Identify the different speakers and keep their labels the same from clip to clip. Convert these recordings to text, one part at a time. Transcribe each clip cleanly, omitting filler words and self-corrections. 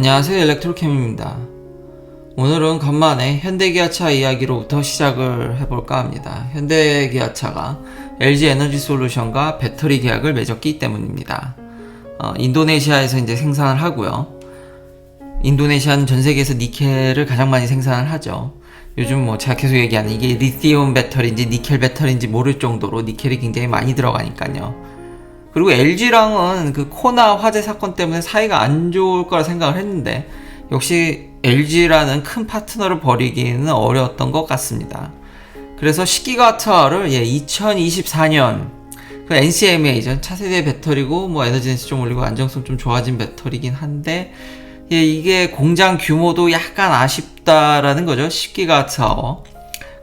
Speaker 1: 안녕하세요, 일렉트로캠입니다. 오늘은 간만에 현대기아차 이야기로부터 시작을 해볼까 합니다. 현대기아차가 LG에너지솔루션과 배터리 계약을 맺었기 때문입니다. 인도네시아에서 이제 생산을 하고요. 인도네시아는 전 세계에서 니켈을 가장 많이 생산을 하죠. 요즘 제가 계속 얘기하는 이게 리튬 배터리인지 니켈 배터리인지 모를 정도로 니켈이 굉장히 많이 들어가니까요. 그리고 LG랑은 그 코나 화재 사건 때문에 사이가 안 좋을 거라 생각을 했는데 역시 LG라는 큰 파트너를 버리기는 어려웠던 것 같습니다. 그래서 10기가와트를 2024년 그 NCMA죠. 차세대 배터리고 에너지 덴시티 좀 올리고 안정성 좀 좋아진 배터리긴 한데 이게 공장 규모도 약간 아쉽다라는 거죠. 10기가와트.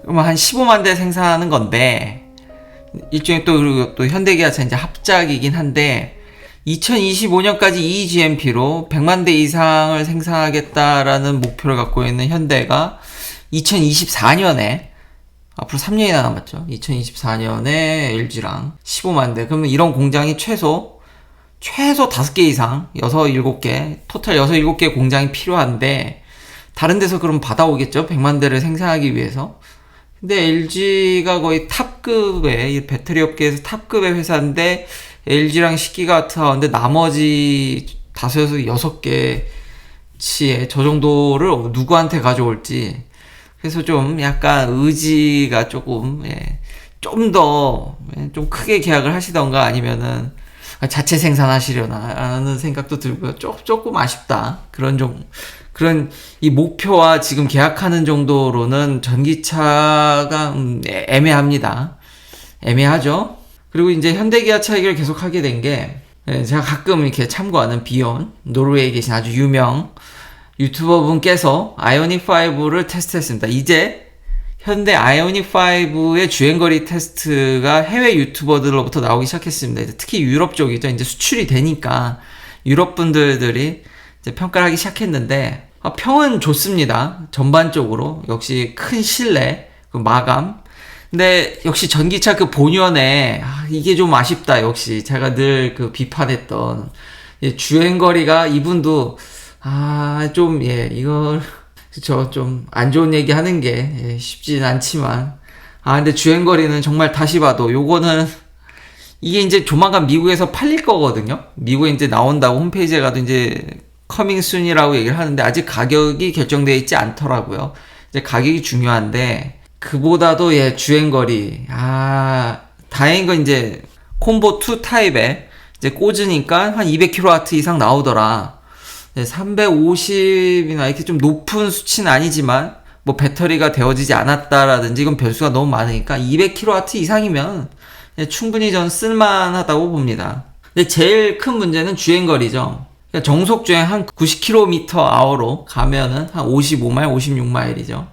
Speaker 1: 그러면 한 15만 대 생산하는 건데 일종의 또 현대기아차 이제 합작이긴 한데 2025년까지 eGMP로 100만 대 이상을 생산하겠다라는 목표를 갖고 있는 현대가 2024년에 앞으로 3년이나 남았죠. 2024년에 LG랑 15만 대. 그러면 이런 공장이 최소 5개 이상 6, 7개 토탈 6, 7개 공장이 필요한데 다른 데서 그럼 받아오겠죠. 100만 대를 생산하기 위해서. 근데 LG가 거의 탑급의 배터리 업계에서 탑급의 회사인데 LG랑 10기가와트 하는데 나머지 5에서 6개치의 저 정도를 누구한테 가져올지 그래서 좀 약간 의지가 조금 좀 더 좀 크게 계약을 하시던가 아니면은 자체 생산하시려나 하는 생각도 들고요. 조금 아쉽다. 그런 이 목표와 지금 계약하는 정도로는 전기차가 애매합니다. 애매하죠. 그리고 이제 현대기아차 얘기를 계속 하게 된 게 제가 가끔 이렇게 참고하는 비욘 노르웨이에 계신 아주 유명 유튜버 분께서 아이오닉5를 테스트했습니다. 이제 현대 아이오닉5의 주행거리 테스트가 해외 유튜버들로부터 나오기 시작했습니다. 특히 유럽 쪽이죠. 이제 수출이 되니까 유럽 분들이 이제 평가를 하기 시작했는데 평은 좋습니다. 전반적으로 역시 큰 신뢰, 그 마감. 근데 역시 전기차 그 본연에 이게 좀 아쉽다. 역시 제가 늘 그 비판했던 주행거리가 이분도 이걸 그쵸 좀 안 좋은 얘기 하는 게 쉽진 않지만 근데 주행거리는 정말 다시 봐도 요거는 이게 이제 조만간 미국에서 팔릴 거거든요. 미국에 이제 나온다고 홈페이지에 가도 이제 커밍 순이라고 얘기를 하는데 아직 가격이 결정되어 있지 않더라고요. 이제 가격이 중요한데 그보다도 주행거리 다행인 건 이제 콤보 2 타입에 이제 꽂으니까 한 200kW 이상 나오더라. 350이나 이렇게 좀 높은 수치는 아니지만 배터리가 데워지지 않았다라든지 이건 변수가 너무 많으니까 200kW 이상이면 충분히 전 쓸만하다고 봅니다. 근데 제일 큰 문제는 주행거리죠. 정속 주행 한 90km/h로 가면은 한 55마일, 56마일이죠.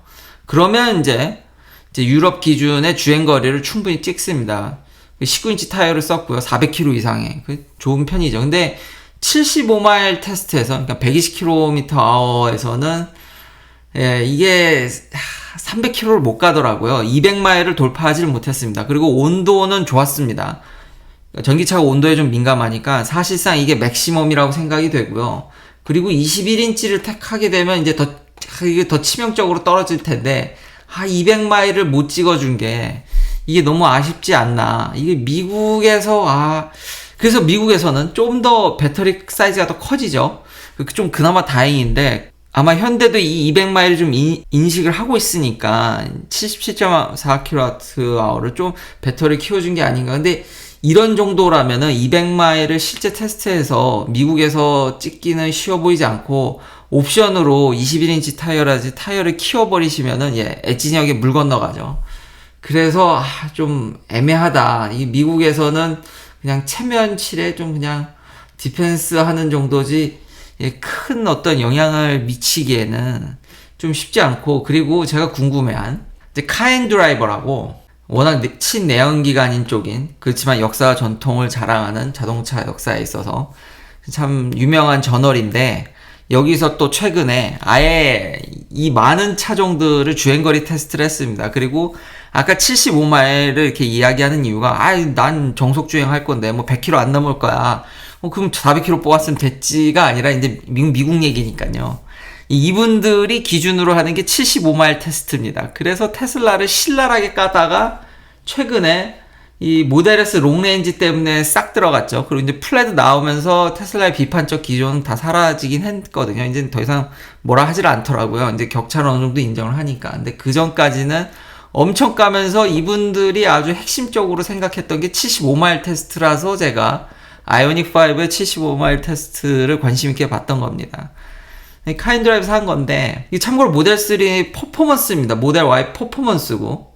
Speaker 1: 그러면 이제 유럽 기준의 주행거리를 충분히 찍습니다. 19인치 타이어를 썼고요. 400km 이상의 좋은 편이죠. 근데 75마일 테스트에서 그러니까 120km/h에서는 이게 300km를 못 가더라고요. 200마일을 돌파하지를 못했습니다. 그리고 온도는 좋았습니다. 전기차가 온도에 좀 민감하니까 사실상 이게 맥시멈이라고 생각이 되고요. 그리고 21인치를 택하게 되면 이제 이게 더 치명적으로 떨어질 텐데 200마일을 못 찍어준 게 이게 너무 아쉽지 않나. 이게 미국에서 그래서 미국에서는 좀 더 배터리 사이즈가 더 커지죠. 좀 그나마 다행인데 아마 현대도 이 200마일을 좀 인식을 하고 있으니까 77.4kWh를 좀 배터리 키워준 게 아닌가. 근데 이런 정도라면은 200마일을 실제 테스트해서 미국에서 찍기는 쉬워 보이지 않고 옵션으로 21인치 타이어를 키워버리시면은 엣지역에 물 건너가죠. 그래서 좀 애매하다. 이 미국에서는 그냥 체면칠에 좀 그냥 디펜스 하는 정도지 큰 어떤 영향을 미치기에는 좀 쉽지 않고 그리고 제가 궁금해한 카엔드라이버라고 워낙 친내연기관인 쪽인 그렇지만 역사와 전통을 자랑하는 자동차 역사에 있어서 참 유명한 저널인데 여기서 또 최근에 아예 이 많은 차종들을 주행거리 테스트를 했습니다. 그리고 아까 75마일을 이렇게 이야기하는 이유가 난 정속 주행 할 건데 100km 안 넘을 거야. 그럼 400km 뽑았으면 됐지가 아니라 이제 미국 얘기니까요. 이분들이 기준으로 하는 게 75마일 테스트입니다. 그래서 테슬라를 신랄하게 까다가 최근에 이 모델 S 롱레인지 때문에 싹 들어갔죠. 그리고 이제 플레드 나오면서 테슬라의 비판적 기조는 다 사라지긴 했거든요. 이제 더 이상 뭐라 하질 않더라고요. 이제 격차를 어느 정도 인정을 하니까. 근데 그 전까지는 엄청 까면서 이분들이 아주 핵심적으로 생각했던 게 75마일 테스트라서 제가 아이오닉5의 75마일 테스트를 관심 있게 봤던 겁니다. 카인드라이브에서 한 건데, 참고로 모델 3 퍼포먼스입니다. 모델 Y 퍼포먼스고,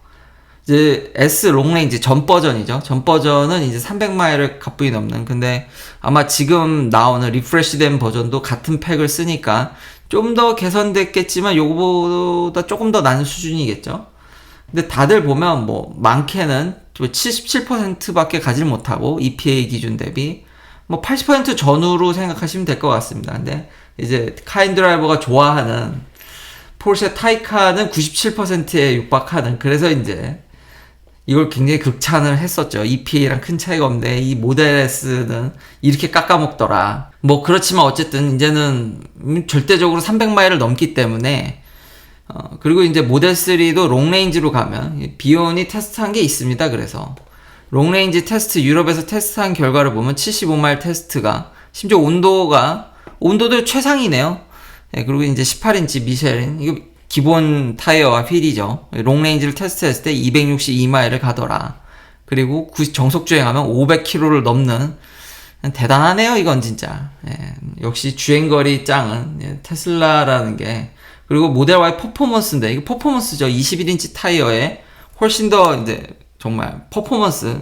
Speaker 1: 이제 S 롱레인지 전 버전이죠. 전 버전은 이제 300마일을 가뿐히 넘는. 근데 아마 지금 나오는 리프레시된 버전도 같은 팩을 쓰니까 좀 더 개선됐겠지만 요거보다 조금 더 나은 수준이겠죠. 근데 다들 보면 뭐 많게는 77%밖에 가질 못하고 EPA 기준 대비 뭐 80% 전후로 생각하시면 될 것 같습니다. 근데 이제 카인드라이버가 좋아하는 포르쉐 타이칸은 97%에 육박하는, 그래서 이제 이걸 굉장히 극찬을 했었죠. EPA랑 큰 차이가 없는데 이 모델 S는 이렇게 깎아먹더라. 뭐 그렇지만 어쨌든 이제는 절대적으로 300마일을 넘기 때문에 그리고 이제 모델 3도 롱레인지로 가면 비온이 테스트한 게 있습니다. 그래서 롱레인지 테스트 유럽에서 테스트한 결과를 보면 75마일 테스트가 심지어 온도도 최상이네요. 네, 그리고 이제 18인치 미쉐린 이거 기본 타이어와 휠이죠. 롱레인지를 테스트했을 때 262마일을 가더라. 그리고 정속 주행하면 500km를 넘는, 대단하네요 이건 진짜. 예, 역시 주행거리 짱은 테슬라라는 게. 그리고 모델 Y 퍼포먼스인데 이거 퍼포먼스죠. 21인치 타이어에 훨씬 더 이제 정말 퍼포먼스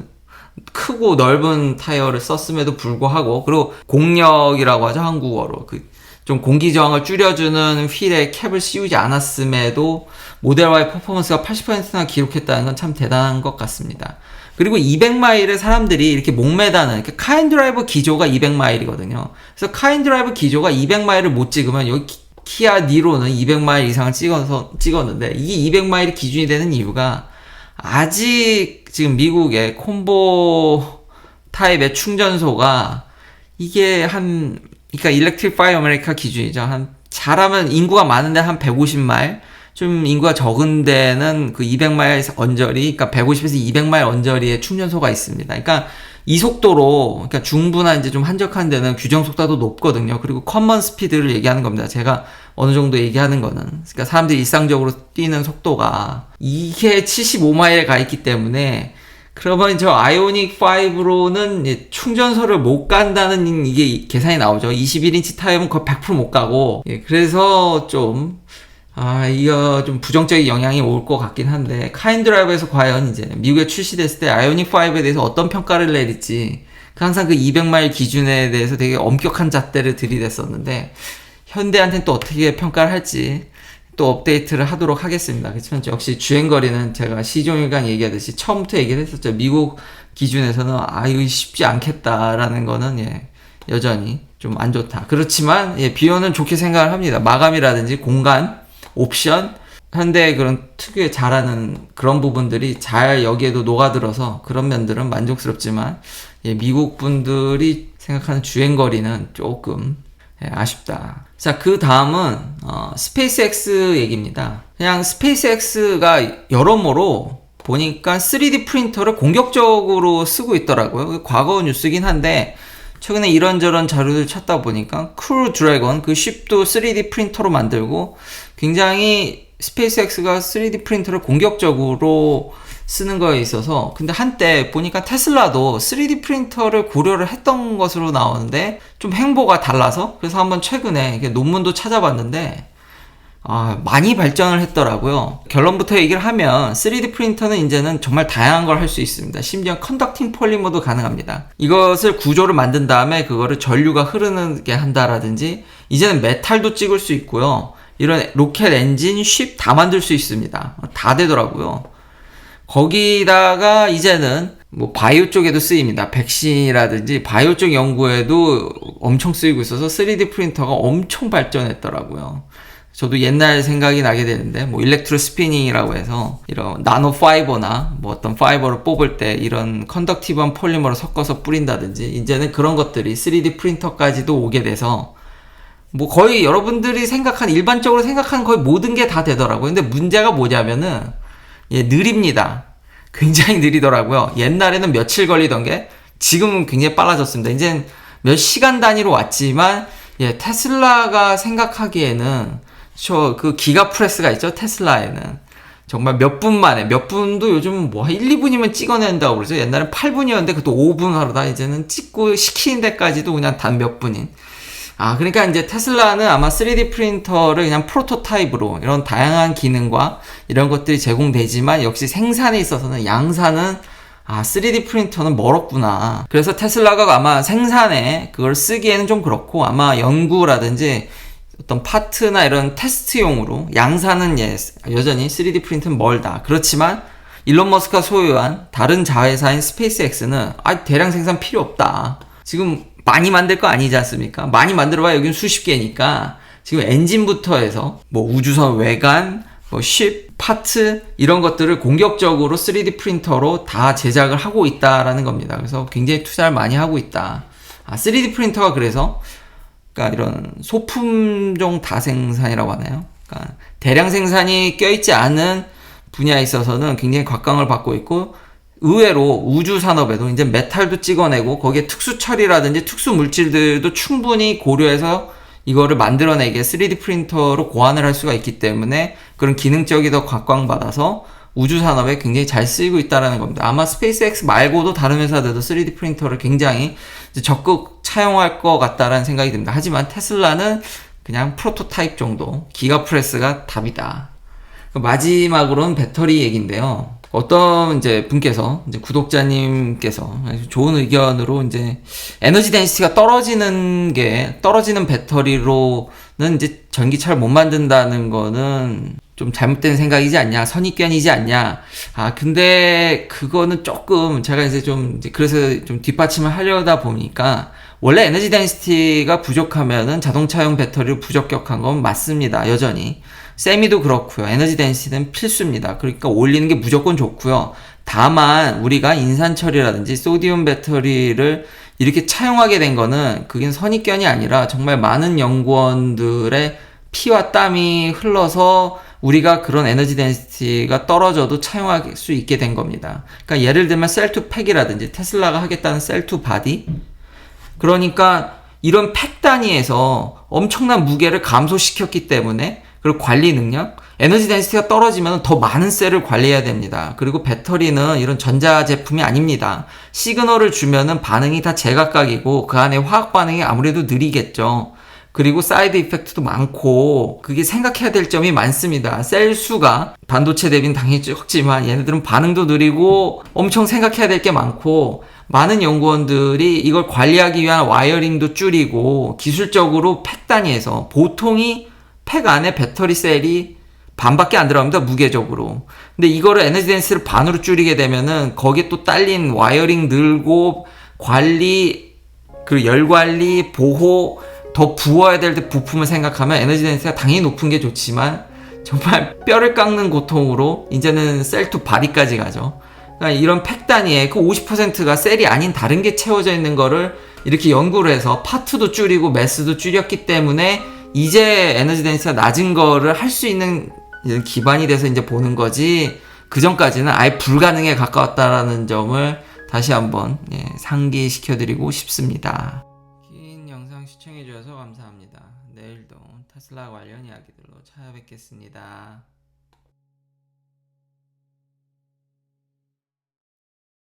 Speaker 1: 크고 넓은 타이어를 썼음에도 불구하고, 그리고 공력이라고 하죠 한국어로, 좀 공기 저항을 줄여주는 휠에 캡을 씌우지 않았음에도 모델 Y 퍼포먼스가 80%나 기록했다는 건 참 대단한 것 같습니다. 그리고 200마일에 사람들이 이렇게 목매다는, 이렇게 카인드라이버 기조가 200마일이거든요. 그래서 카인드라이버 기조가 200마일을 못 찍으면 여기 키아 니로는 200마일 이상을 찍었는데 이게 200마일이 기준이 되는 이유가 아직 지금 미국의 콤보 타입의 충전소가 이게 그러니까 일렉트리파이 아메리카 기준이죠. 잘하면 인구가 많은데 한 150마일, 좀 인구가 적은 데는 그 200마일 언저리, 그러니까 150에서 200마일 언저리에 충전소가 있습니다. 그러니까 이 속도로, 그러니까 중부나 이제 좀 한적한 데는 규정 속도도 높거든요. 그리고 커먼 스피드를 얘기하는 겁니다. 제가 어느 정도 얘기하는 거는. 그러니까 사람들이 일상적으로 뛰는 속도가 이게 75마일에 가 있기 때문에, 그러면 저 아이오닉 5로는 충전소를 못 간다는 이게 계산이 나오죠. 21인치 타이어면 거의 100% 못 가고. 그래서 이거 좀 부정적인 영향이 올 것 같긴 한데, 카인드라이브에서 과연 이제 미국에 출시됐을 때 아이오닉 5에 대해서 어떤 평가를 내릴지, 항상 그 200마일 기준에 대해서 되게 엄격한 잣대를 들이댔었는데, 현대한테는 또 어떻게 평가를 할지 또 업데이트를 하도록 하겠습니다. 그렇지만 역시 주행거리는 제가 시종일관 얘기하듯이 처음부터 얘기를 했었죠. 미국 기준에서는 이거 쉽지 않겠다라는 거는 여전히 좀 안 좋다. 그렇지만 비오는 좋게 생각을 합니다. 마감이라든지 공간, 옵션, 현대의 그런 특유의 잘하는 그런 부분들이 잘 여기에도 녹아들어서 그런 면들은 만족스럽지만 미국 분들이 생각하는 주행거리는 조금 아쉽다. 자, 그 다음은 스페이스X 얘기입니다. 그냥 스페이스X가 여러모로 보니까 3D 프린터를 공격적으로 쓰고 있더라고요. 과거 뉴스긴 한데 최근에 이런저런 자료를 찾다 보니까 크루 드래곤 그 쉽도 3D 프린터로 만들고, 굉장히 스페이스X가 3D 프린터를 공격적으로 쓰는 거에 있어서, 근데 한때 보니까 테슬라도 3D 프린터를 고려를 했던 것으로 나오는데 좀 행보가 달라서, 그래서 한번 최근에 논문도 찾아봤는데 많이 발전을 했더라고요. 결론부터 얘기를 하면 3D 프린터는 이제는 정말 다양한 걸 할 수 있습니다. 심지어 컨덕팅 폴리머도 가능합니다. 이것을 구조를 만든 다음에 그거를 전류가 흐르게 한다라든지, 이제는 메탈도 찍을 수 있고요. 이런 로켓 엔진, 쉽 다 만들 수 있습니다. 다 되더라고요. 거기다가 이제는 뭐 바이오 쪽에도 쓰입니다. 백신이라든지 바이오 쪽 연구에도 엄청 쓰이고 있어서 3D 프린터가 엄청 발전했더라고요. 저도 옛날 생각이 나게 되는데, 뭐 일렉트로 스피닝이라고 해서 이런 나노 파이버나 뭐 어떤 파이버를 뽑을 때 이런 컨덕티브한 폴리머를 섞어서 뿌린다든지, 이제는 그런 것들이 3D 프린터까지도 오게 돼서 뭐 거의 여러분들이 일반적으로 생각하는 거의 모든 게 다 되더라고요. 근데 문제가 뭐냐면은 느립니다. 굉장히 느리더라고요. 옛날에는 며칠 걸리던 게 지금은 굉장히 빨라졌습니다. 이젠 몇 시간 단위로 왔지만 테슬라가 생각하기에는 그 기가프레스가 있죠. 테슬라에는 정말 몇 분 만에, 몇 분도 요즘은 뭐 1, 2분이면 찍어낸다고 그러죠. 옛날엔 8분이었는데 그것도 5분 하루다. 이제는 찍고 시키는 데까지도 그냥 단 몇 분인. 그러니까 이제 테슬라는 아마 3D 프린터를 그냥 프로토타입으로 이런 다양한 기능과 이런 것들이 제공되지만 역시 생산에 있어서는 양산은 3D 프린터는 멀었구나. 그래서 테슬라가 아마 생산에 그걸 쓰기에는 좀 그렇고 아마 연구라든지 어떤 파트나 이런 테스트용으로 양산은 여전히 3D 프린터는 멀다. 그렇지만 일론 머스크가 소유한 다른 자회사인 스페이스X는 대량 생산 필요 없다. 지금 많이 만들 거 아니지 않습니까? 많이 만들어봐야 여기는 수십 개니까 지금 엔진부터 해서 뭐 우주선 외관, 뭐 쉽, 파트 이런 것들을 공격적으로 3D 프린터로 다 제작을 하고 있다라는 겁니다. 그래서 굉장히 투자를 많이 하고 있다. 3D 프린터가 그래서 그러니까 이런 소품종 다생산이라고 하나요? 그러니까 대량 생산이 껴있지 않은 분야에 있어서는 굉장히 곽광을 받고 있고, 의외로 우주 산업에도 이제 메탈도 찍어내고 거기에 특수 처리라든지 특수 물질들도 충분히 고려해서 이거를 만들어내게 3D 프린터로 고안을 할 수가 있기 때문에 그런 기능적이 더 각광받아서 우주 산업에 굉장히 잘 쓰이고 있다는 겁니다. 아마 스페이스X 말고도 다른 회사들도 3D 프린터를 굉장히 적극 차용할 것 같다라는 생각이 듭니다. 하지만 테슬라는 그냥 프로토타입 정도, 기가프레스가 답이다. 마지막으로는 배터리 얘기인데요. 어떤 이제 분께서, 이제 구독자님께서 좋은 의견으로 이제 에너지 덴시티가 떨어지는 배터리로는 이제 전기차를 못 만든다는 거는 좀 잘못된 생각이지 않냐, 선입견이지 않냐. 근데 그거는 조금 제가 그래서 좀 뒷받침을 하려다 보니까 원래 에너지 덴시티가 부족하면은 자동차용 배터리로 부적격한 건 맞습니다. 여전히. 세미도 그렇고요. 에너지 덴시티는 필수입니다. 그러니까 올리는 게 무조건 좋고요. 다만 우리가 인산 처리라든지 소디움 배터리를 이렇게 차용하게 된 거는 그게 선입견이 아니라 정말 많은 연구원들의 피와 땀이 흘러서 우리가 그런 에너지 덴시티가 떨어져도 차용할 수 있게 된 겁니다. 그러니까 예를 들면 셀2 팩이라든지 테슬라가 하겠다는 셀2 바디, 그러니까 이런 팩 단위에서 엄청난 무게를 감소시켰기 때문에, 그리고 관리 능력, 에너지 덴시티가 떨어지면 더 많은 셀을 관리해야 됩니다. 그리고 배터리는 이런 전자제품이 아닙니다. 시그널을 주면은 반응이 다 제각각이고 그 안에 화학 반응이 아무래도 느리겠죠. 그리고 사이드 이펙트도 많고 그게 생각해야 될 점이 많습니다. 셀 수가 반도체 대비는 당연히 적지만 얘네들은 반응도 느리고 엄청 생각해야 될 게 많고, 많은 연구원들이 이걸 관리하기 위한 와이어링도 줄이고 기술적으로 팩 단위에서 보통이 팩 안에 배터리 셀이 반밖에 안 들어갑니다, 무게적으로. 근데 이거를 에너지 덴시티를 반으로 줄이게 되면은 거기에 또 딸린 와이어링 늘고 관리, 그리고 열 관리, 보호, 더 부어야 될 때 부품을 생각하면 에너지 덴시티가 당연히 높은 게 좋지만 정말 뼈를 깎는 고통으로 이제는 셀2 바디까지 가죠. 그러니까 이런 팩 단위에 그 50%가 셀이 아닌 다른 게 채워져 있는 거를 이렇게 연구를 해서 파트도 줄이고 매스도 줄였기 때문에 이제 에너지 덴시티가 낮은 거를 할 수 있는 기반이 돼서 이제 보는 거지, 그 전까지는 아예 불가능에 가까웠다라는 점을 다시 한번 상기시켜드리고 싶습니다. 긴 영상 시청해주셔서 감사합니다. 내일도 테슬라 관련 이야기들로 찾아뵙겠습니다.